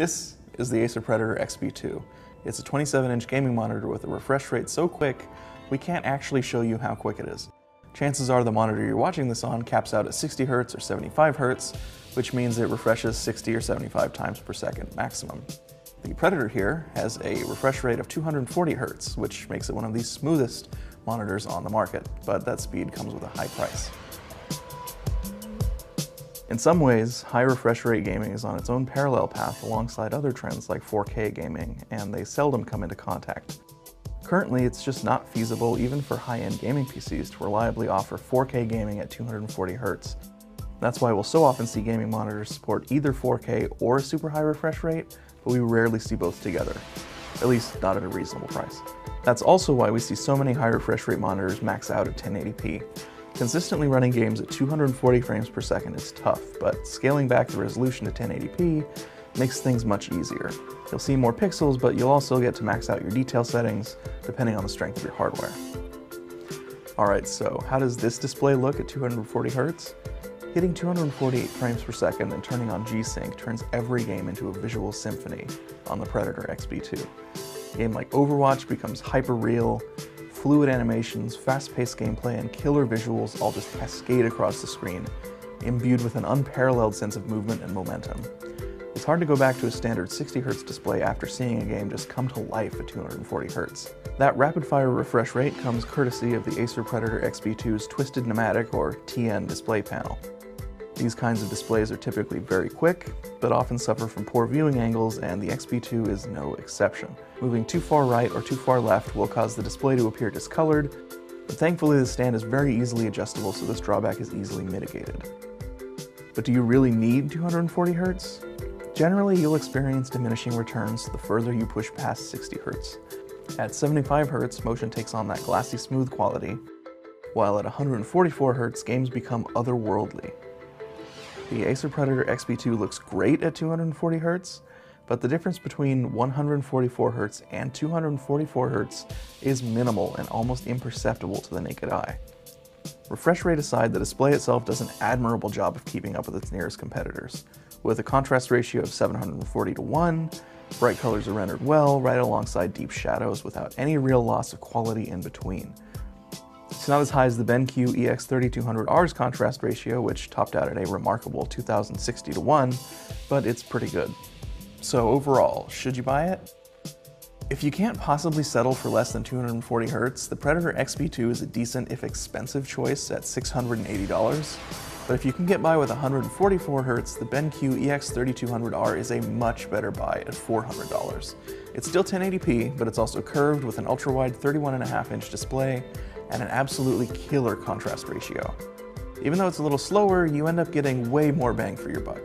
This is the Acer Predator XB2. It's a 27-inch gaming monitor with a refresh rate so quick, we can't actually show you how quick it is. Chances are the monitor you're watching this on caps out at 60 Hz or 75 Hz, which means it refreshes 60 or 75 times per second maximum. The Predator here has a refresh rate of 240 Hz, which makes it one of the smoothest monitors on the market, but that speed comes with a high price. In some ways, high refresh rate gaming is on its own parallel path alongside other trends like 4K gaming, and they seldom come into contact. Currently, it's just not feasible even for high-end gaming PCs to reliably offer 4K gaming at 240 Hz. That's why we'll so often see gaming monitors support either 4K or a super high refresh rate, but we rarely see both together, at least not at a reasonable price. That's also why we see so many high refresh rate monitors max out at 1080p. Consistently running games at 240 frames per second is tough, but scaling back the resolution to 1080p makes things much easier. You'll see more pixels, but you'll also get to max out your detail settings, depending on the strength of your hardware. Alright, so how does this display look at 240 Hz? Hitting 248 frames per second and turning on G-Sync turns every game into a visual symphony on the Predator XB2. A game like Overwatch becomes hyper-real, fluid animations, fast-paced gameplay, and killer visuals all just cascade across the screen, imbued with an unparalleled sense of movement and momentum. It's hard to go back to a standard 60 Hz display after seeing a game just come to life at 240 Hz. That rapid-fire refresh rate comes courtesy of the Acer Predator XB2's Twisted Pneumatic, or TN, display panel. These kinds of displays are typically very quick, but often suffer from poor viewing angles, and the XB2 is no exception. Moving too far right or too far left will cause the display to appear discolored, but thankfully the stand is very easily adjustable, so this drawback is easily mitigated. But do you really need 240 Hz? Generally, you'll experience diminishing returns the further you push past 60 Hz. At 75 Hz, motion takes on that glassy smooth quality, while at 144 Hz, games become otherworldly. The Acer Predator XB2 looks great at 240 Hz, but the difference between 144 Hz and 244 Hz is minimal and almost imperceptible to the naked eye. Refresh rate aside, the display itself does an admirable job of keeping up with its nearest competitors. With a contrast ratio of 740:1, bright colors are rendered well, right alongside deep shadows without any real loss of quality in between. It's not as high as the BenQ EX3200R's contrast ratio, which topped out at a remarkable 2060:1, but it's pretty good. So overall, should you buy it? If you can't possibly settle for less than 240 Hz, the Predator XB2 is a decent if expensive choice at $680. But if you can get by with 144 Hz, the BenQ EX3200R is a much better buy at $400. It's still 1080p, but it's also curved with an ultra-wide 31.5-inch display and an absolutely killer contrast ratio. Even though it's a little slower, you end up getting way more bang for your buck.